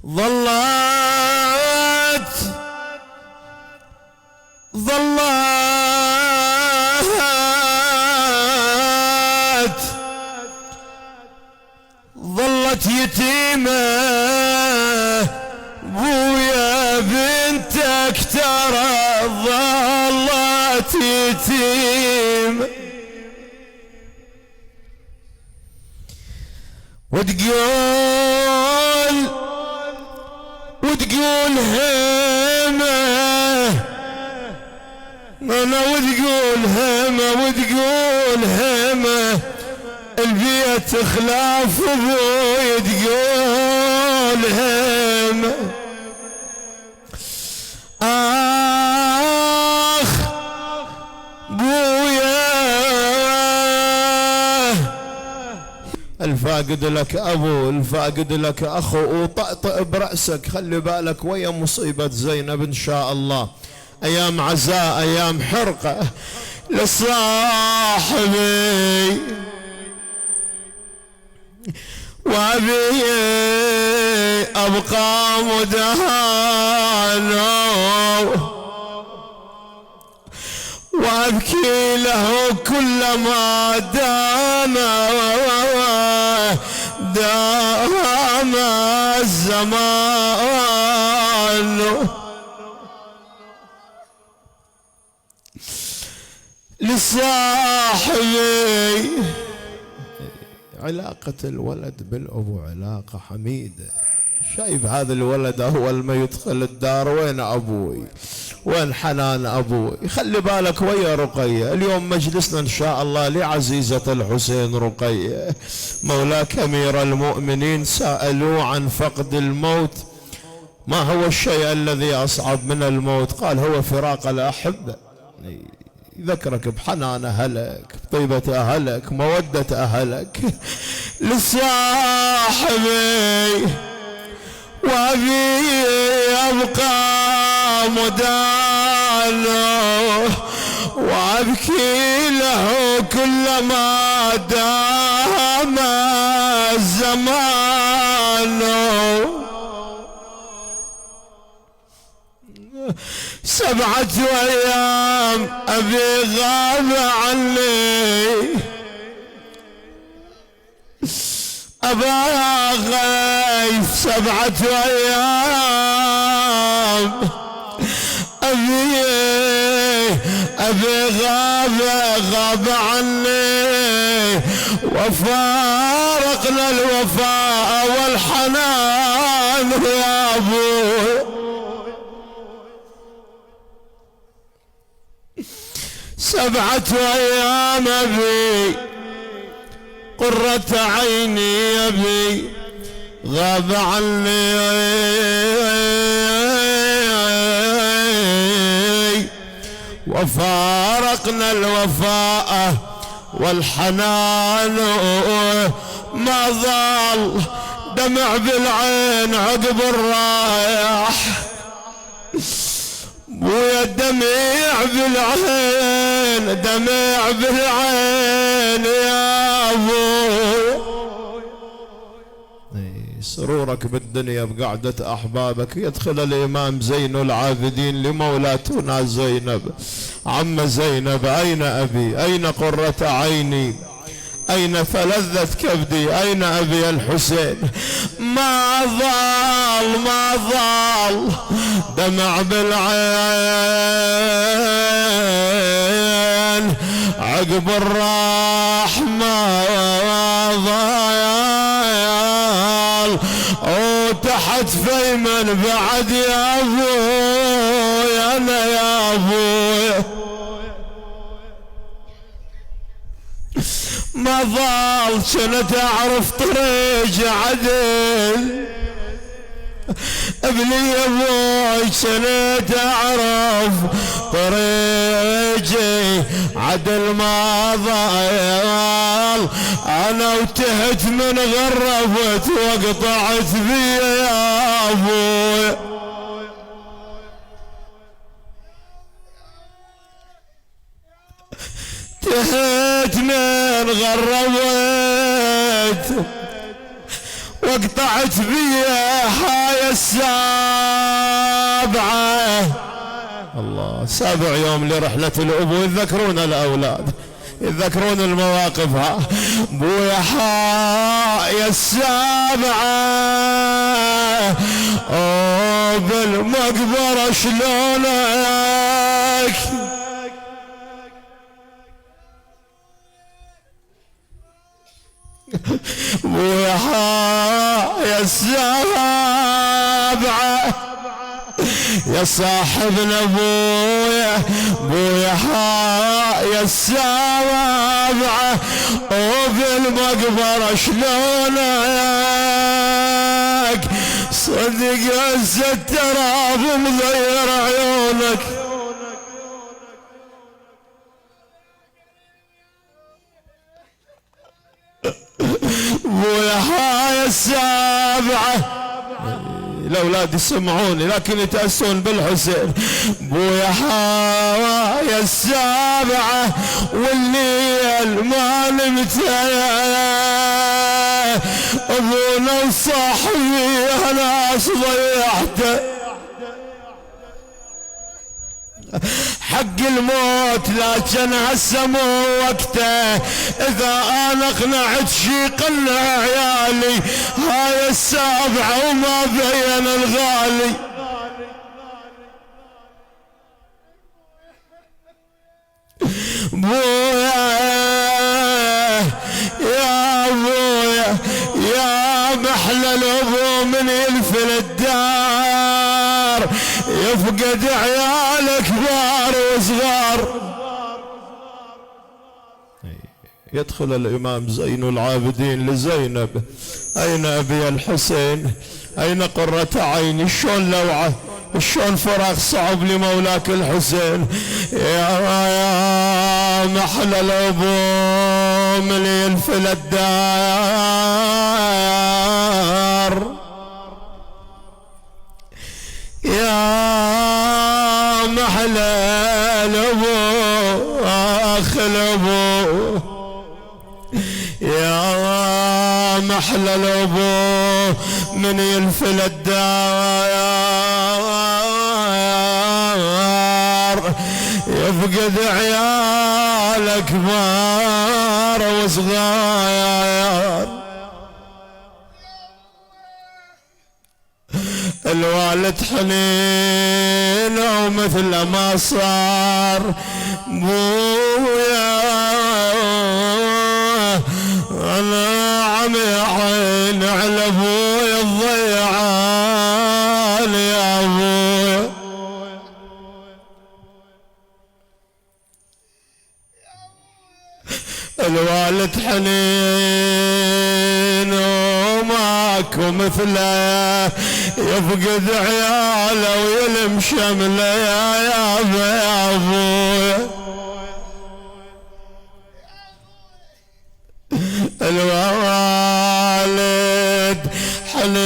ظلت يتيمة بويا بنتك ترى ظلت يتيمة وتقول همة انا وتقول همة البيت خلاف ابوي تقول همة اخ بويا الفاقد لك ابو الفاقد لك اخو وطأطئ برأسك. خلي بالك ويا مصيبة زينب ان شاء الله، ايام عزاء ايام حرقة لصاحبي وابي ابقى مدهانه وابكي له كلما دام الزمان لصاحبي. علاقة الولد بالأبو علاقة حميدة. شايف هذا الولد أول ما يدخل الدار وين أبوي وين حنان أبوي. خلي بالك ويا رقية. اليوم مجلسنا إن شاء الله لعزيزة الحسين رقية مولاك أمير المؤمنين. سألوه عن فقد الموت، ما هو الشيء الذي أصعب من الموت؟ قال هو فراق الأحبة. يذكرك بحنان أهلك، بطيبة أهلك، مودة أهلك. لصاحبي وأبي أبقى مدانه وأبكي له كلما دام الزمان. 7 أيام أبي غاب عني، أبا غيث 7 أيام أبي غاب عني وفارقنا الوفاء والحنان يا أبوي. 7 أيام أبي قرة عيني أبي غاب عني وفارقنا الوفاء والحنان ما ظل دمع بالعين عقب الرايح ويا دمع بالعين دمع بالعين يا أبوي. سرورك بالدنيا بقعدة أحبابك. يدخل الإمام زين العابدين لمولاتنا زينب. عم زينب أين أبي؟ أين قرة عيني؟ أين فلذة كبدي؟ أين أبي الحسين؟ ما ظل دمع بالعين عقب الرحمة ضايل وتحت فيمن بعد يا أبوي أنا يا أبوي. ما ظل كنت أعرف طريق عدل ابني يا ابوي كنت أعرف طريقي عدل ما ضل أنا وتهت من غرفت وقطعت بي يا أبوي. تهت من غرفت وقطعت بي هاي السابعة. الله، 7 يوم لرحلة الأبو. يذكرون الأولاد، يذكرون المواقف. ها بويا حاي السابعة بالمقبرة شلونك؟ بويا حاي السابعة يا صاحبنا بويا حاي السابعة وبالمقبرة شلونك؟ صدق عز التراب مغير عيونك. بويا حاي السابعة. الأولاد يسمعوني لكن يتأسون بالحسين. بويا حاي السابعة والليل ما نمت أبونا وصاحبي ناس ضيعته. حق الموت لكن هسه مو وقته. اذا انا اقنعت شي قلع عيالي. هاي السابعة وما بين الغالي. بويا يا بويا يا محلى الابو من يلفل الدار يفقد عيال كبار وصغار. يدخل الامام زين العابدين لزينب: اين ابي الحسين؟ اين قرة عيني؟ شلون لوعه؟ شلون فراغ صعب لمولاك الحسين؟ يا محلى الابو من يلفل الدار. يا محلى الابو اخ الابو. يا محلى الابو من يلفل الدار يفقد عيال كبار وصغار. الوالد حنين ومثل ما صار. بويا انا عمي عين على ابويا الضيعان يا ابويا. الوالد حنين وماكو مثله يفقد عياله ويلم شمله يا ابويا. الوالد حنين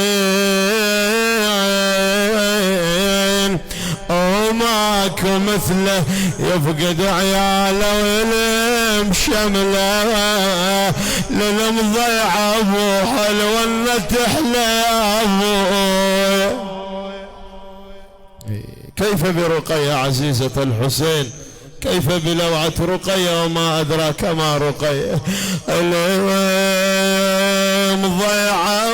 وماكو مثله يفقد عياله ويلم شمله للمضيع ابو حلوة تحلى يا ابويا. كيف برقية عزيزة الحسين؟ كيف بلوعة رقية وما أدراك ما رقية؟ المضيعة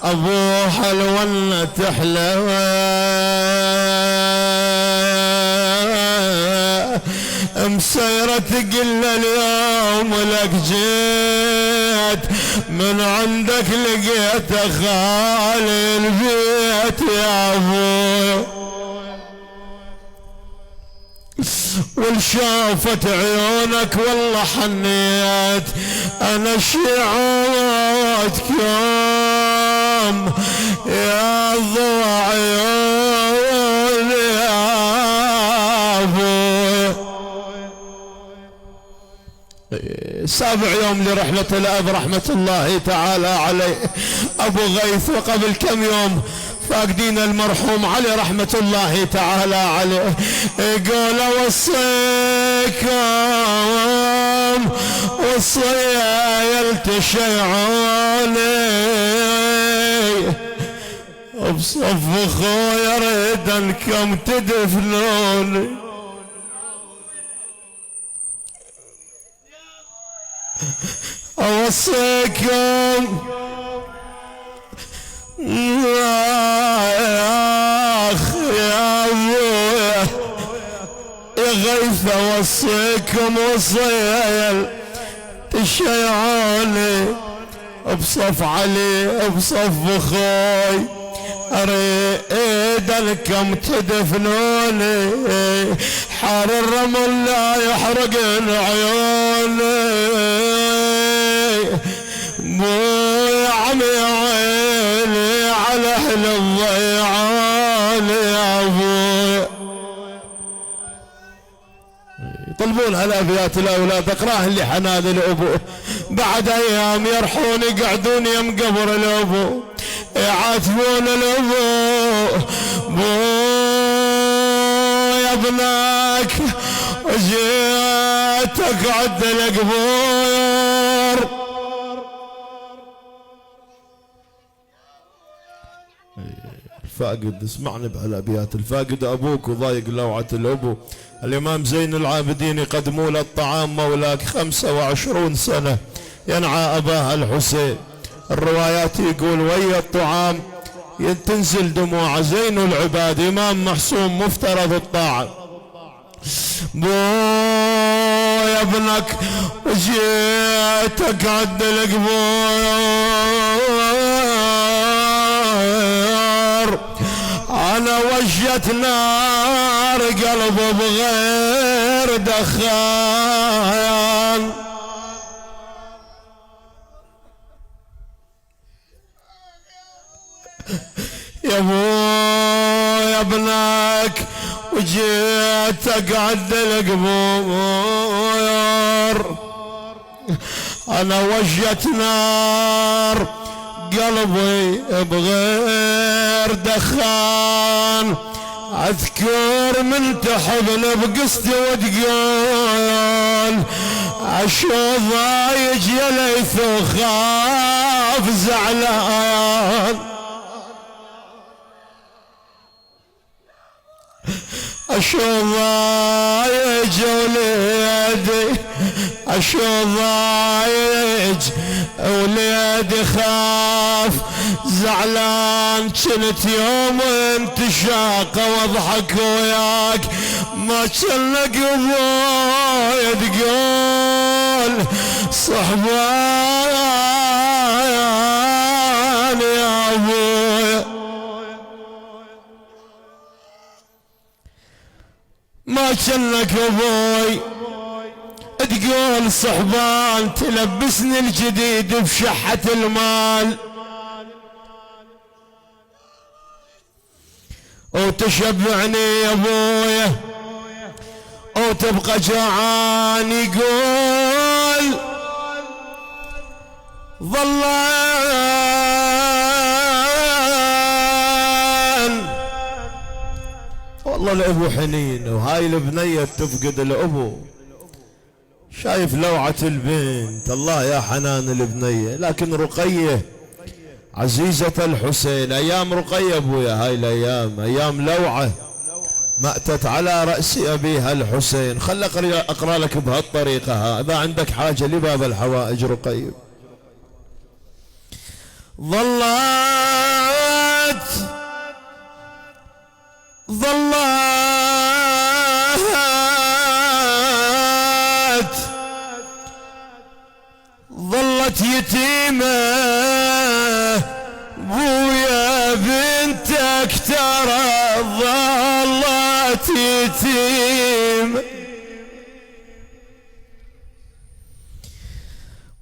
أبو حلوة تحلى مسيرة تقل اليوم لك جيت من عندك لقيت خالي البيت يا ابوي. والشافت عيونك والله حنيت انا شيعوتك يوم يا ضوء عيوني يا ابوي. 7 يوم لرحلة الاب رحمة الله تعالى عليه ابو غيث. وقبل كم يوم فاقدين المرحوم علي رحمة الله تعالى عليه. يقول وصيكم وصيا يلتشيعوني بصف خويا اريد انكم تدفنوني، اوصيكم يا اخي يا ابويا يا غيث، اوصيكم وصية تشيعوني بصف علي بصف خوي، اريد انكم تدفنوني، حار الرمل لا يحرق عيوني، مو عمي عيني على اهل الضيعان يا ابوي. يطلبون على ابيات الاولاد اقراها اللي حنان الابو، بعد ايام يرحون يقعدون يم قبر الابو، يعاتبون الابو، بو يا ابنك جيت اقعد القبور. الفاقد اسمعني بهالابيات، الفاقد ابوك وضايق لوعة الابو. الامام زين العابدين يقدموا له الطعام مولاك 25 سنة ينعى اباه الحسين، الروايات يقول ويا الطعام تنزل دموع زين العباد امام محسوم مفترض الطاعة، بو يا ابنك وجيت اقعد القبور، انا وجت نار قلب بغير دخان، يا ابويا ابنك وجيت اقعد القبور، انا وجت نار قلبي بغير دخان، اذكر من تحضن بقصتي وتقول عشو ضايج يا ليث وخاف زعلان، عشو ضايج وليدي عشو ضايج وليدي خاف زعلان، كنت يوم انت شاقة واضحك وياك ما كنك ابويا تقول صحبان يا ابويا، ما كنك ابوي تقول صحبان تلبسني الجديد بشحة المال، وتشبعني يا ابويا وتبقى جوعان، يقول ظلان والله الابو حنين، وهاي البنية تفقد الابو، شايف لوعة البنت الله يا حنان البنية، لكن رقية عزيزة الحسين، ايام رقية ابويا هاي الايام ايام لوعة مأتت على رأس ابيها الحسين. خل اقرا لك بهالطريقة اذا عندك حاجة لباب الحوائج رقية. ظلت يتيمة بويا بنتك ترى ظلت يتيمة،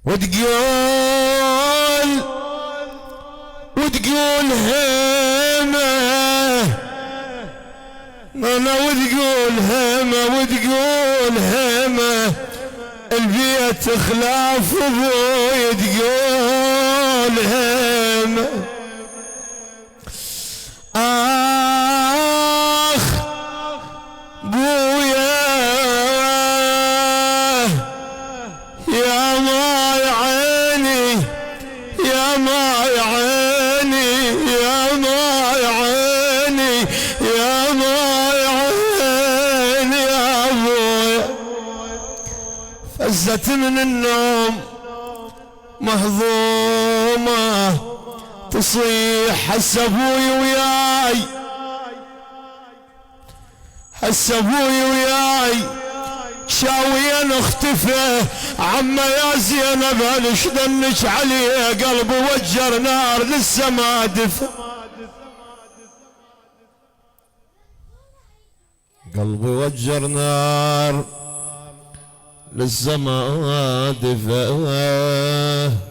وتقول همة انا وتقول همة البيت خلاف ابوي تقول همة، اخ بويا يا ماي عيني يا ماي عيني يا ماي فزت من النوم مهضومة تصيح هسه ابوي وياي، هسه ابوي وياي شاوين اختفى. عما يا زينب هلش دنك عليه قلبي وجر نار لسه ما دفى، قلبي وجر نار لسه ما دفى.